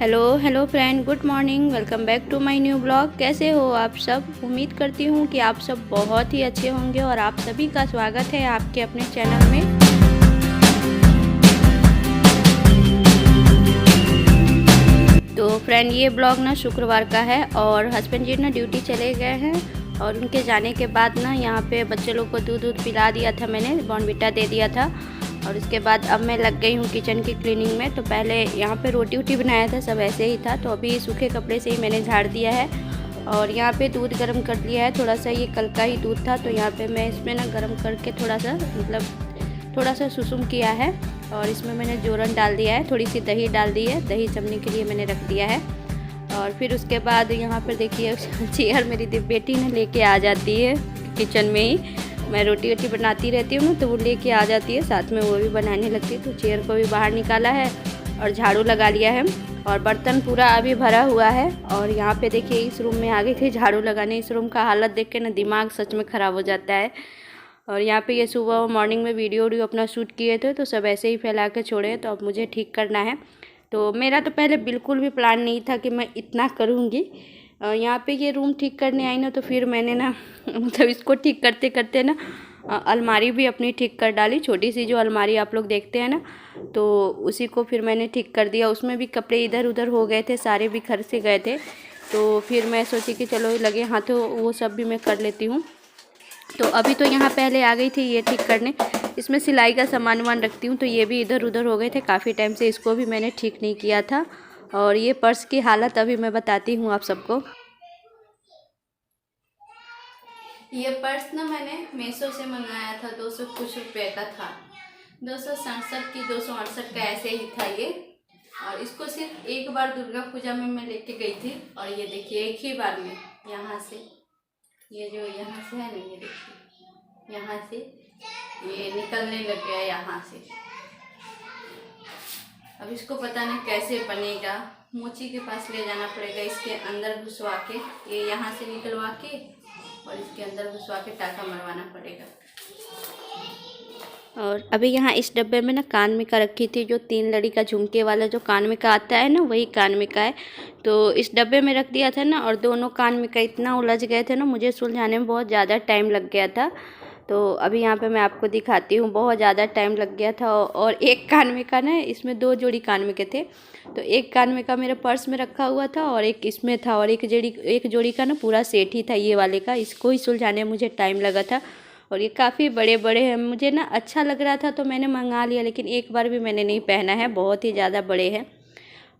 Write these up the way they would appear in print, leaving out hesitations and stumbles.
Hello friend, good morning. Welcome back to my new blog. कैसे हो आप सब? उम्मीद करती हूँ कि आप सब बहुत ही अच्छे होंगे और आप सभी का स्वागत है आपके अपने चैनल में। तो फ्रेंड, ये ब्लॉग ना शुक्रवार का है और हस्बैंड जी ना ड्यूटी चले गए हैं और उनके जाने के बाद ना यहाँ पे बच्चे लोग को दूध पिला दिया था, मैंने बॉर्नविटा दे दिया था। और उसके बाद अब मैं लग गई हूँ किचन की क्लीनिंग में। तो पहले यहाँ पे रोटी बनाया था, सब ऐसे ही था, तो अभी सूखे कपड़े से ही मैंने झाड़ दिया है। और यहाँ पे दूध गर्म कर लिया है, थोड़ा सा ये कल का ही दूध था, तो यहाँ पे मैं इसमें ना गर्म करके थोड़ा सा सुसुम किया है और इसमें मैंने जोरन डाल दिया है, थोड़ी सी दही डाल दी है, दही जमने के लिए मैंने रख दिया है। और फिर उसके बाद यहाँ पर देखिए चेयर मेरी बेटी ने लेके आ जाती है किचन में ही। मैं रोटी बनाती रहती हूँ ना, तो वो लेके आ जाती है, साथ में वो भी बनाने लगती है। तो चेयर को भी बाहर निकाला है और झाड़ू लगा लिया है और बर्तन पूरा अभी भरा हुआ है। और यहाँ पे देखिए इस रूम में आ गई थी झाड़ू लगाने। इस रूम का हालत देख के ना दिमाग सच में ख़राब हो जाता है। और यहाँ पे ये सुबह मॉर्निंग में वीडियो अपना शूट किए थे, तो सब ऐसे ही फैला के छोड़े, तो अब मुझे ठीक करना है। तो मेरा तो पहले बिल्कुल भी प्लान नहीं था कि मैं इतना करूँगी। यहाँ पे ये रूम ठीक करने आई ना, तो फिर मैंने ना मतलब इसको ठीक करते करते ना अलमारी भी अपनी ठीक कर डाली। छोटी सी जो अलमारी आप लोग देखते हैं ना, तो उसी को फिर मैंने ठीक कर दिया। उसमें भी कपड़े इधर उधर हो गए थे, सारे बिखर से गए थे। तो फिर मैं सोची कि चलो लगे हाथों वो सब भी मैं कर लेती हूँ। तो अभी तो यहाँ पहले आ गई थी ये ठीक करने। इसमें सिलाई का सामान वामान रखती हूँ, तो ये भी इधर उधर हो गए थे काफ़ी टाइम से, इसको भी मैंने ठीक नहीं किया था। और ये पर्स की हालत अभी मैं बताती हूँ आप सबको। ये पर्स ना मैंने मीशो से मंगाया था, 200 कुछ रुपये का था, 267 की 268 का ऐसे ही था ये। और इसको सिर्फ एक बार दुर्गा पूजा में मैं लेके गई थी और ये देखिए एक ही बार में यहाँ से, ये जो यहाँ से है ना, ये देखिए यहाँ से ये निकलने लग गया यहाँ से। अब इसको पता नहीं कैसे बनेगा, मोची के पास ले जाना पड़ेगा, इसके अंदर घुसवा के, ये यहाँ से निकलवा के और इसके अंदर घुसवा के टाका मरवाना पड़ेगा। और अभी यहाँ इस डब्बे में ना कान में का रखी थी, जो 3 लड़ी का झुमके वाला जो कान में का आता है ना, वही कान में का है। तो इस डब्बे में रख दिया था ना, और दोनों कान में का इतना उलझ गए थे ना, मुझे सुलझाने में बहुत ज़्यादा टाइम लग गया था। तो अभी यहाँ पे मैं आपको दिखाती हूँ, बहुत ज़्यादा टाइम लग गया था। और एक कान में का ना, इसमें 2 जोड़ी कान में के थे, तो एक कान में का मेरे पर्स में रखा हुआ था और एक इसमें था, और एक जोड़ी का ना पूरा सेट ही था ये वाले का। इसको ही सुलझाने में मुझे टाइम लगा था। और ये काफ़ी बड़े बड़े हैं, मुझे ना अच्छा लग रहा था तो मैंने मंगा लिया, लेकिन एक बार भी मैंने नहीं पहना है, बहुत ही ज़्यादा बड़े हैं।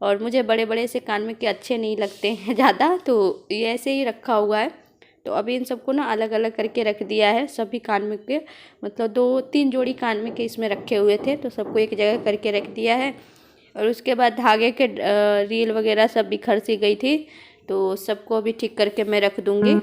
और मुझे बड़े बड़े से कान में के अच्छे नहीं लगते हैं ज़्यादा, तो ये ऐसे ही रखा हुआ है। तो अभी इन सबको ना अलग अलग करके रख दिया है, सभी कान में के, मतलब 2-3 जोड़ी कान में के इसमें रखे हुए थे, तो सबको एक जगह करके रख दिया है। और उसके बाद धागे के रील वगैरह सब बिखर सी गई थी, तो सबको अभी ठीक करके मैं रख दूँगी।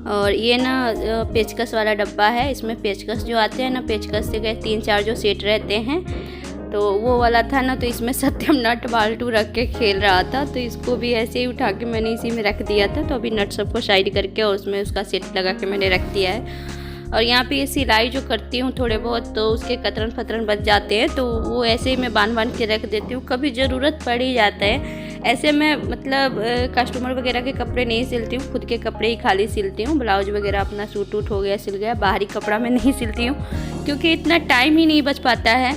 और ये ना पेचकस वाला डब्बा है, इसमें पेचकस जो आते हैं ना, पेचकस से गए 3-4 जो सेट रहते हैं, तो वो वाला था ना, तो इसमें सत्यम नट बाल्टू रख के खेल रहा था, तो इसको भी ऐसे ही उठा के मैंने इसी में रख दिया था। तो अभी नट सबको साइड करके और उसमें उसका सेट लगा के मैंने रख दिया है। और यहाँ पे ये सिलाई जो करती हूँ थोड़े बहुत, तो उसके कतरन फतरन बच जाते हैं, तो वो ऐसे ही मैं बांध के रख देती हूँ, कभी ज़रूरत पड़ ही जाता है। ऐसे मैं मतलब कस्टमर वगैरह के कपड़े नहीं सिलती हूँ, खुद के कपड़े ही खाली सिलती हूँ। ब्लाउज वगैरह अपना सूट वूट हो गया सिल गया, बाहरी कपड़ा मैं नहीं सिलती हूँ क्योंकि इतना टाइम ही नहीं बच पाता है।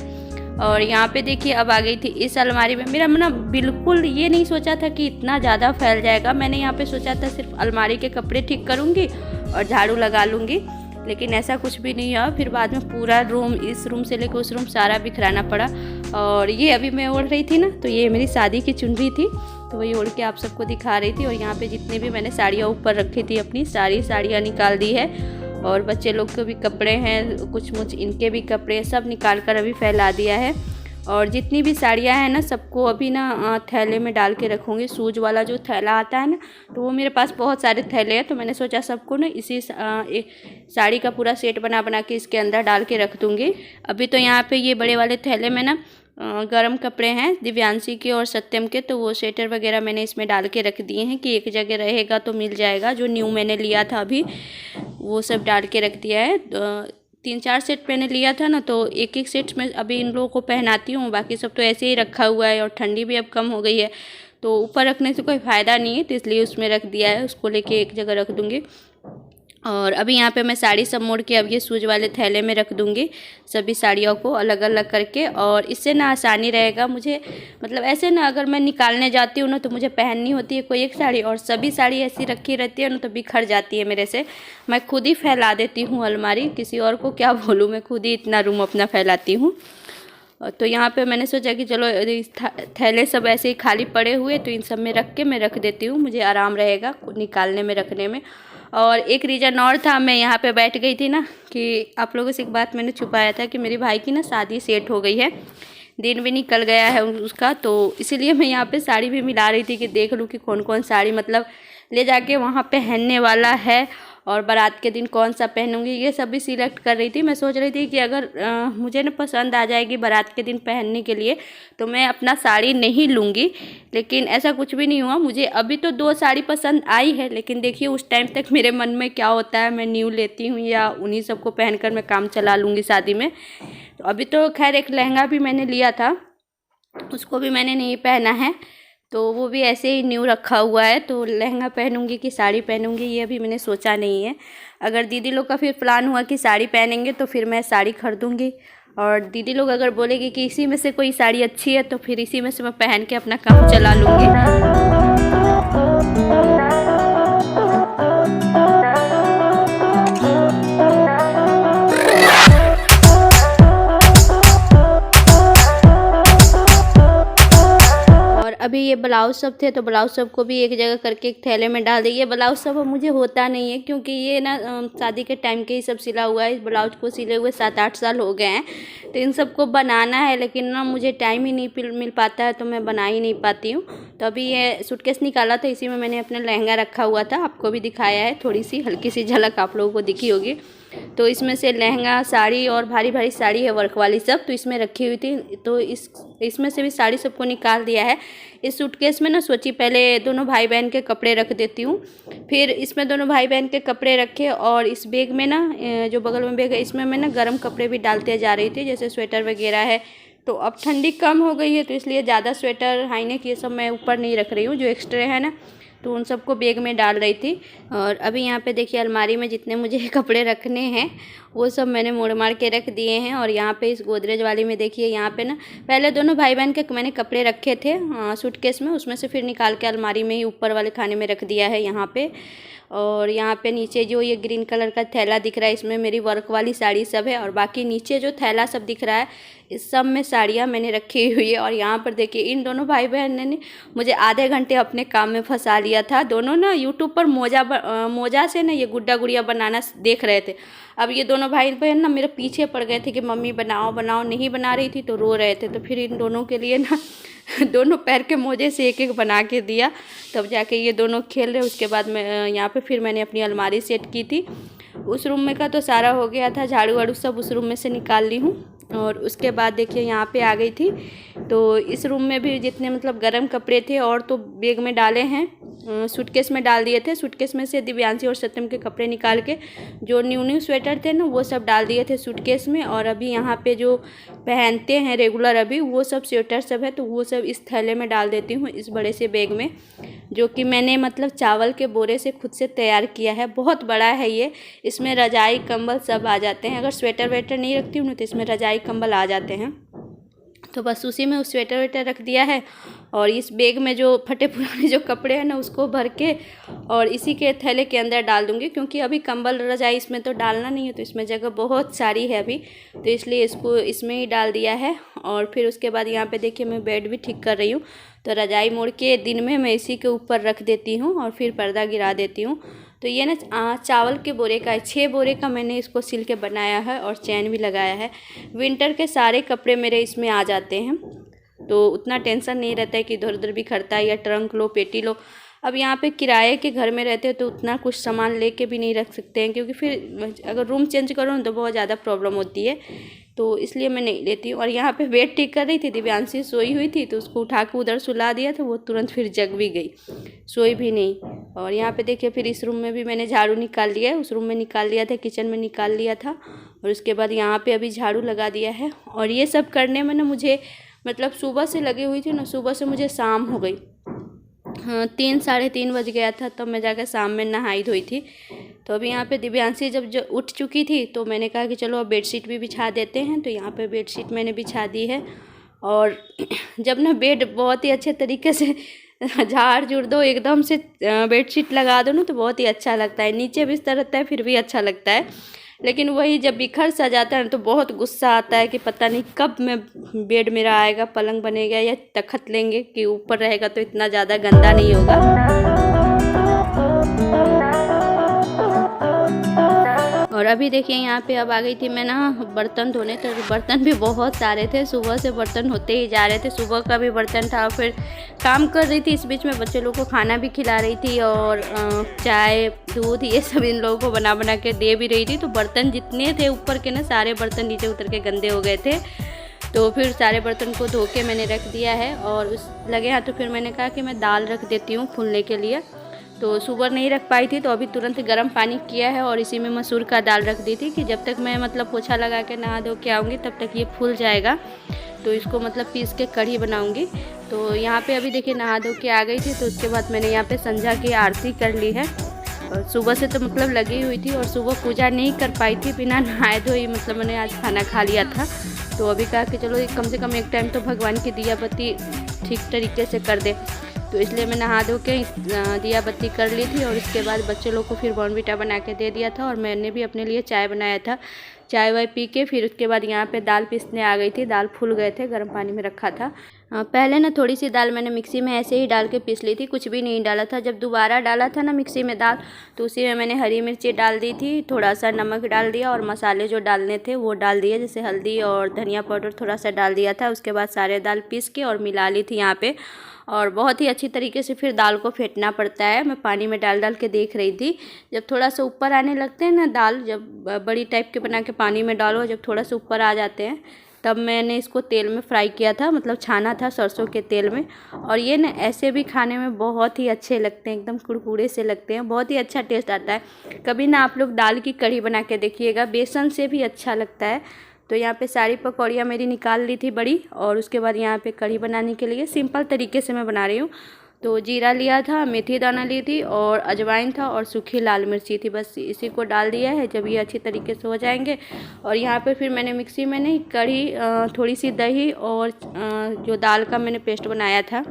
और यहाँ पे देखिए अब आ गई थी इस अलमारी में। मेरा ना बिल्कुल ये नहीं सोचा था कि इतना ज़्यादा फैल जाएगा। मैंने यहाँ पे सोचा था सिर्फ अलमारी के कपड़े ठीक करूँगी और झाड़ू लगा लूँगी, लेकिन ऐसा कुछ भी नहीं हुआ। फिर बाद में पूरा रूम, इस रूम से लेकर उस रूम सारा बिखराना पड़ा। और ये अभी मैं ओढ़ रही थी ना, तो ये मेरी शादी की चुनरी थी, तो वही ओढ़ के आप सबको दिखा रही थी। और यहाँ पे जितने भी मैंने साड़ियाँ ऊपर रखी थी अपनी सारी साड़ियाँ निकाल दी है। और बच्चे लोग के भी कपड़े हैं, कुछ मुझ इनके भी कपड़े, सब निकाल कर अभी फैला दिया है। और जितनी भी साड़ियाँ हैं ना, सबको अभी ना थैले में डाल के रखूँगी। सूज वाला जो थैला आता है ना, तो वो मेरे पास बहुत सारे थैले हैं, तो मैंने सोचा सबको ना इसी साड़ी का पूरा सेट बना के इसके अंदर डाल के रख दूँगी। अभी तो यहाँ पे ये बड़े वाले थैले में ना गर्म कपड़े हैं दिव्यांशी के और सत्यम के, तो वो स्वेटर वगैरह मैंने इसमें डाल के रख दिए हैं कि एक जगह रहेगा तो मिल जाएगा। जो न्यू मैंने लिया था अभी वो सब डाल के रख दिया है। 3-4 सेट मैंने लिया था ना, तो एक एक सेट में अभी इन लोगों को पहनाती हूँ, बाकी सब तो ऐसे ही रखा हुआ है। और ठंडी भी अब कम हो गई है तो ऊपर रखने से कोई फ़ायदा नहीं है, तो इसलिए उसमें रख दिया है। उसको लेके एक जगह रख दूँगी। और अभी यहाँ पे मैं साड़ी सब मोड़ के अब ये सूज वाले थैले में रख दूँगी सभी साड़ियों को अलग अलग करके। और इससे ना आसानी रहेगा मुझे, मतलब ऐसे ना अगर मैं निकालने जाती हूँ ना तो मुझे पहननी होती है कोई एक साड़ी, और सभी साड़ी ऐसी रखी रहती है ना तो बिखर जाती है मेरे से। मैं खुद ही फैला देती हूँ अलमारी, किसी और को क्या बोलूँ, मैं खुद ही इतना रूम अपना फैलाती हूँ। तो यहाँ पे मैंने सोचा कि चलो थैले सब ऐसे ही खाली पड़े हुए तो इन सब में रख के मैं रख देती हूँ, मुझे आराम रहेगा निकालने में रखने में। और एक रीज़न और था, मैं यहाँ पे बैठ गई थी ना कि आप लोगों से एक बात मैंने छुपाया था कि मेरे भाई की ना शादी सेट हो गई है, दिन भी निकल गया है उसका, तो इसीलिए मैं यहाँ पे साड़ी भी मिला रही थी कि देख लूँ कि कौन कौन साड़ी मतलब ले जाके वहाँ पहनने वाला है और बारात के दिन कौन सा पहनूंगी, ये सब भी सिलेक्ट कर रही थी। मैं सोच रही थी कि अगर मुझे ना पसंद आ जाएगी बारात के दिन पहनने के लिए तो मैं अपना साड़ी नहीं लूँगी, लेकिन ऐसा कुछ भी नहीं हुआ। मुझे अभी तो 2 साड़ी पसंद आई है, लेकिन देखिए उस टाइम तक मेरे मन में क्या होता है, मैं न्यू लेती हूँ या उन्हीं सबको पहनकर मैं काम चला लूँगी शादी में। तो अभी तो खैर एक लहंगा भी मैंने लिया था, उसको भी मैंने नहीं पहना है, तो वो भी ऐसे ही न्यू रखा हुआ है। तो लहंगा पहनूंगी कि साड़ी पहनूंगी ये अभी मैंने सोचा नहीं है। अगर दीदी लोग का फिर प्लान हुआ कि साड़ी पहनेंगे तो फिर मैं साड़ी खरीदूंगी, और दीदी लोग अगर बोलेगी कि इसी में से कोई साड़ी अच्छी है तो फिर इसी में से मैं पहन के अपना काम चला लूँगी। अभी ये ब्लाउज सब थे तो ब्लाउज सब को भी एक जगह करके एक थैले में डाल दी। ये ब्लाउज सब मुझे होता नहीं है क्योंकि ये ना शादी के टाइम के ही सब सिला हुआ है। इस ब्लाउज को सिले हुए 7-8 साल हो गए हैं, तो इन सब को बनाना है, लेकिन ना मुझे टाइम ही नहीं मिल पाता है तो मैं बना ही नहीं पाती हूँ। तो अभी ये सूटकेस निकाला था, इसी में मैंने अपना लहंगा रखा हुआ था, आपको भी दिखाया है, थोड़ी सी हल्की सी झलक आप लोगों को दिखी होगी। तो इसमें से लहंगा, साड़ी और भारी भारी साड़ी है वर्क वाली सब, तो इसमें रखी हुई थी, तो इसमें से भी साड़ी सबको निकाल दिया है। इस सूटकेस में ना सोची पहले दोनों भाई बहन के कपड़े रख देती हूँ, फिर इसमें दोनों भाई बहन के कपड़े रखे, और इस बैग में ना जो बगल में बैग है इसमें मैं ना गर्म कपड़े भी डालते जा रही थी, जैसे स्वेटर वगैरह है। तो अब ठंडी कम हो गई है तो इसलिए ज़्यादा स्वेटर, हाईनेक ये सब मैं ऊपर नहीं रख रही हूँ, जो एक्स्ट्रा है ना तो उन सबको बैग में डाल रही थी। और अभी यहाँ पे देखिए अलमारी में जितने मुझे कपड़े रखने हैं वो सब मैंने मोड़ मार के रख दिए हैं। और यहाँ पे इस गोदरेज वाली में देखिए, यहाँ पे ना पहले दोनों भाई बहन के मैंने कपड़े रखे थे सूटकेस में, उसमें से फिर निकाल के अलमारी में ही ऊपर वाले खाने में रख दिया है यहाँ पे। और यहाँ पे नीचे जो ये ग्रीन कलर का थैला दिख रहा है इसमें मेरी वर्क वाली साड़ी सब है, और बाकी नीचे जो थैला सब दिख रहा है इस सब में साड़ियाँ मैंने रखी हुई है। और यहाँ पर देखिए इन दोनों भाई बहन ने मुझे आधे घंटे अपने काम में फंसा लिया था। दोनों ना यूट्यूब पर मोजा से ना ये गुड्डा गुड़िया बनाना देख रहे थे। अब ये दोनों भाई बहन ना मेरे पीछे पड़ गए थे कि मम्मी बनाओ बनाओ, नहीं बना रही थी तो रो रहे थे। तो फिर इन दोनों के लिए ना दोनों पैर के मोजे से एक एक बना के दिया, तब जाके ये दोनों खेल रहे। उसके बाद मैं यहाँ पे फिर मैंने अपनी अलमारी सेट की थी। उस रूम में का तो सारा हो गया था, झाड़ू वाड़ू सब उस रूम में से निकाल ली हूँ। और उसके बाद देखिए यहाँ पे आ गई थी, तो इस रूम में भी जितने मतलब गर्म कपड़े थे और तो बैग में डाले हैं, सूटकेस में डाल दिए थे। सूटकेस में से दिव्यांशी और सत्यम के कपड़े निकाल के जो न्यू स्वेटर थे ना वो सब डाल दिए थे सूटकेस में। और अभी यहाँ पे जो पहनते हैं रेगुलर अभी वो सब स्वेटर सब है, तो वो सब इस थैले में डाल देती हूँ, इस बड़े से बैग में, जो कि मैंने मतलब चावल के बोरे से खुद से तैयार किया है। बहुत बड़ा है ये, इसमें रजाई कंबल सब आ जाते हैं। अगर स्वेटर वेटर नहीं रखती हूँ तो इसमें रजाई कंबल आ जाते हैं। तो बस उसी में उस स्वेटर वेटर रख दिया है, और इस बैग में जो फटे पुराने जो कपड़े हैं ना उसको भर के और इसी के थैले के अंदर डाल दूँगी, क्योंकि अभी कंबल रजाई इसमें तो डालना नहीं है, तो इसमें जगह बहुत सारी है अभी, तो इसलिए इसको इसमें ही डाल दिया है। और फिर उसके बाद यहाँ पे देखिए मैं बेड भी ठीक कर रही हूँ, तो रजाई मोड़ के दिन में मैं इसी के ऊपर रख देती हूँ और फिर पर्दा गिरा देती हूँ। तो ये ना चावल के बोरे का है, 6 बोरे का मैंने इसको सिल के बनाया है और चैन भी लगाया है। विंटर के सारे कपड़े मेरे इसमें आ जाते हैं, तो उतना टेंशन नहीं रहता है कि इधर उधर भी खड़ता है या ट्रंक लो पेटी लो। अब यहाँ पे किराए के घर में रहते हो तो उतना कुछ सामान लेके भी नहीं रख सकते हैं, क्योंकि फिर अगर रूम चेंज करो ना तो बहुत ज़्यादा प्रॉब्लम होती है। तो इसलिए मैं नहीं लेती हूँ। और यहाँ पे बेड ठीक कर रही थी, दिव्यांशी सोई हुई थी तो उसको उठा के उधर सुला दिया था, वो तुरंत फिर जग भी गई, सोई भी नहीं। और यहाँ पे देखिए फिर इस रूम में भी मैंने झाड़ू निकाल लिया है, उस रूम में निकाल लिया था, किचन में निकाल लिया था, और उसके बाद यहाँ पे अभी झाड़ू लगा दिया है। और ये सब करने में ना मुझे मतलब सुबह से लगी हुई थी ना, सुबह से मुझे शाम हो गई, हाँ 3 साढ़े 3 बज गया था, तब मैं जाकर शाम में नहाई धोई थी। तो अभी यहाँ पे दिव्यांशी जब उठ चुकी थी तो मैंने कहा कि चलो अब बेडशीट भी बिछा देते हैं, तो यहाँ पे बेडशीट मैंने बिछा दी है। और जब ना बेड बहुत ही अच्छे तरीके से झाड़ झूड़ दो, एकदम से बेडशीट लगा दो ना, तो बहुत ही अच्छा लगता है। नीचे बिस्तर रहता है फिर भी अच्छा लगता है, लेकिन वही जब बिखर सा जाता है ना तो बहुत गुस्सा आता है कि पता नहीं कब मैं बेड मेरा आएगा, पलंग बनेगा या तखत लेंगे कि ऊपर रहेगा तो इतना ज़्यादा गंदा नहीं होगा। और अभी देखिए यहाँ पे अब आ गई थी मैं ना बर्तन धोने, तो बर्तन भी बहुत सारे थे, सुबह से बर्तन होते ही जा रहे थे। सुबह का भी बर्तन था, फिर काम कर रही थी, इस बीच में बच्चे लोग को खाना भी खिला रही थी और चाय दूध ये सब इन लोगों को बना बना के दे भी रही थी। तो बर्तन जितने थे ऊपर के ना, सारे बर्तन नीचे उतर के गंदे हो गए थे। तो फिर सारे बर्तन को धो के मैंने रख दिया है और उस लगे हाथ तो फिर मैंने कहा कि मैं दाल रख देती हूँ फूलने के लिए। तो सुबह नहीं रख पाई थी तो अभी तुरंत गर्म पानी किया है और इसी में मसूर का दाल रख दी थी कि जब तक मैं मतलब पोछा लगा के नहा धो के आऊँगी तब तक ये फूल जाएगा। तो इसको मतलब पीस के कढ़ी बनाऊँगी। तो यहाँ पे अभी देखिए नहा धो के आ गई थी, तो उसके बाद मैंने यहाँ पे संध्या की आरती कर ली है। और सुबह से तो मतलब लगी हुई थी और सुबह पूजा नहीं कर पाई थी बिना नहाए धोई, मतलब मैंने आज खाना खा लिया था। तो अभी कहा कि चलो कम से कम एक टाइम तो भगवान की दिया बत्ती ठीक तरीके से कर दे, तो इसलिए मैं नहा धो के दिया बत्ती कर ली थी। और इसके बाद बच्चे लोग को फिर बॉर्नविटा बना के दे दिया था और मैंने भी अपने लिए चाय बनाया था। चाय वाय पी के फिर उसके बाद यहाँ पे दाल पीसने आ गई थी। दाल फूल गए थे, गर्म पानी में रखा था। पहले ना थोड़ी सी दाल मैंने मिक्सी में ऐसे ही डाल के पीस ली थी, कुछ भी नहीं डाला था। जब दोबारा डाला था ना मिक्सी में दाल, तो उसी में मैंने हरी मिर्ची डाल दी थी, थोड़ा सा नमक डाल दिया और मसाले जो डालने थे वो डाल दिए, जैसे हल्दी और धनिया पाउडर थोड़ा सा डाल दिया था। उसके बाद सारे दाल पीस के और मिला ली थी यहाँ पे। और बहुत ही अच्छी तरीके से फिर दाल को फेंटना पड़ता है। मैं पानी में डाल डाल के देख रही थी, जब थोड़ा सा ऊपर आने लगते हैं ना दाल, जब बड़ी टाइप के बना के पानी में डालो, जब थोड़ा सा ऊपर आ जाते हैं तब मैंने इसको तेल में फ्राई किया था, मतलब छाना था सरसों के तेल में। और ये ना ऐसे भी खाने में बहुत ही अच्छे लगते हैं, एकदम कुरकुरे से लगते हैं, बहुत ही अच्छा टेस्ट आता है। कभी ना आप लोग दाल की कढ़ी बना के देखिएगा, बेसन से भी अच्छा लगता है। तो यहाँ पे सारी पकौड़ियाँ मेरी निकाल ली थी बड़ी, और उसके बाद यहाँ पे कढ़ी बनाने के लिए सिंपल तरीके से मैं बना रही हूँ। तो जीरा लिया था, मेथी दाना ली थी और अजवाइन था और सूखी लाल मिर्ची थी, बस इसी को डाल दिया है जब ये अच्छी तरीके से हो जाएंगे। और यहाँ पे फिर मैंने मिक्सी में नहीं कढ़ी, थोड़ी सी दही और जो दाल का मैंने पेस्ट बनाया था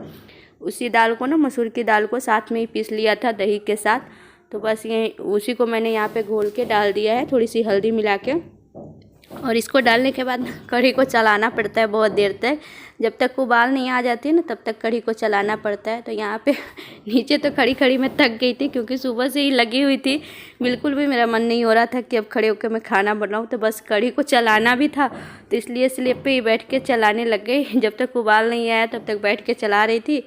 उसी दाल को ना, मसूर की दाल को साथ में ही पीस लिया था दही के साथ। तो बस ये उसी को मैंने यहाँ पे घोल के डाल दिया है, थोड़ी सी हल्दी मिला के। और इसको डालने के बाद कढ़ी को चलाना पड़ता है बहुत देर तक, जब तक उबाल नहीं आ जाती ना तब तक कढ़ी को चलाना पड़ता है। तो यहाँ पे नीचे तो खड़ी खड़ी मैं थक गई थी, क्योंकि सुबह से ही लगी हुई थी, बिल्कुल भी मेरा मन नहीं हो रहा था कि अब खड़े होकर मैं खाना बनाऊँ। तो बस कढ़ी को चलाना भी था, तो इसलिए स्लिप पे ही बैठ के चलाने लग गई। जब तक उबाल नहीं आया तब तक बैठ के चला रही थी।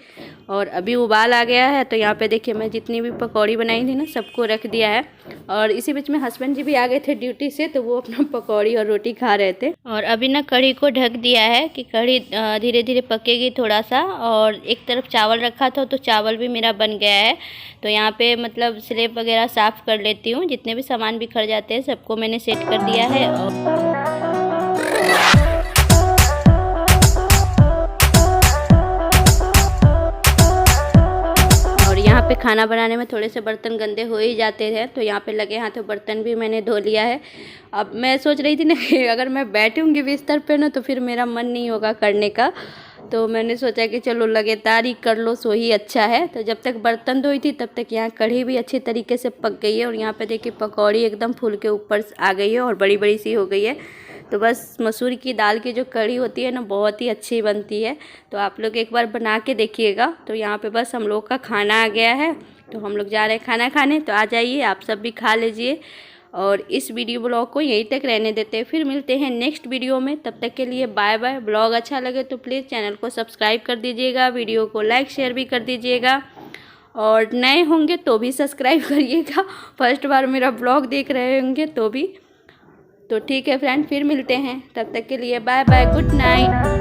और अभी उबाल आ गया है, तो यहाँ पे देखिए मैं जितनी भी पकौड़ी बनाई थी ना सबको रख दिया है। और इसी बीच में हस्बैंड जी भी आ गए थे ड्यूटी से, तो वो अपना पकौड़ी और रोटी खा रहे थे। और अभी ना कढ़ी को ढक दिया है कि कढ़ी धीरे धीरे पकेगी थोड़ा सा। और एक तरफ चावल रखा था तो चावल भी मेरा बन गया है। तो यहाँ पे मतलब स्लेब वगैरह साफ़ कर लेती हूँ, जितने भी सामान बिखर जाते हैं सबको मैंने सेट कर दिया है। और यहाँ पे खाना बनाने में थोड़े से बर्तन गंदे हो ही जाते हैं, तो यहाँ पे लगे हाथों बर्तन भी मैंने धो लिया है। अब मैं सोच रही थी ना कि अगर मैं बैठूँगी बिस्तर पे ना तो फिर मेरा मन नहीं होगा करने का, तो मैंने सोचा कि चलो लगातार ही कर लो, सो ही अच्छा है। तो जब तक बर्तन धोई थी तब तक यहाँ कढ़ी भी अच्छी तरीके से पक गई है। और यहाँ पे देखिए पकौड़ी एकदम फूल के ऊपर आ गई है और बड़ी बड़ी सी हो गई है। तो बस मसूर की दाल की जो कढ़ी होती है ना बहुत ही अच्छी बनती है, तो आप लोग एक बार बना के देखिएगा। तो यहाँ पे बस हम लोग का खाना आ गया है, तो हम लोग जा रहे हैं खाना खाने, तो आ जाइए आप सब भी खा लीजिए। और इस वीडियो ब्लॉग को यहीं तक रहने देते हैं, फिर मिलते हैं नेक्स्ट वीडियो में। तब तक के लिए बाय बाय। ब्लॉग अच्छा लगे तो प्लीज़ चैनल को सब्सक्राइब कर दीजिएगा, वीडियो को लाइक शेयर भी कर दीजिएगा, और नए होंगे तो भी सब्सक्राइब करिएगा, फर्स्ट बार मेरा ब्लॉग देख रहे होंगे तो भी। तो ठीक है फ्रेंड, फिर मिलते हैं, तब तक के लिए बाय बाय, गुड नाइट।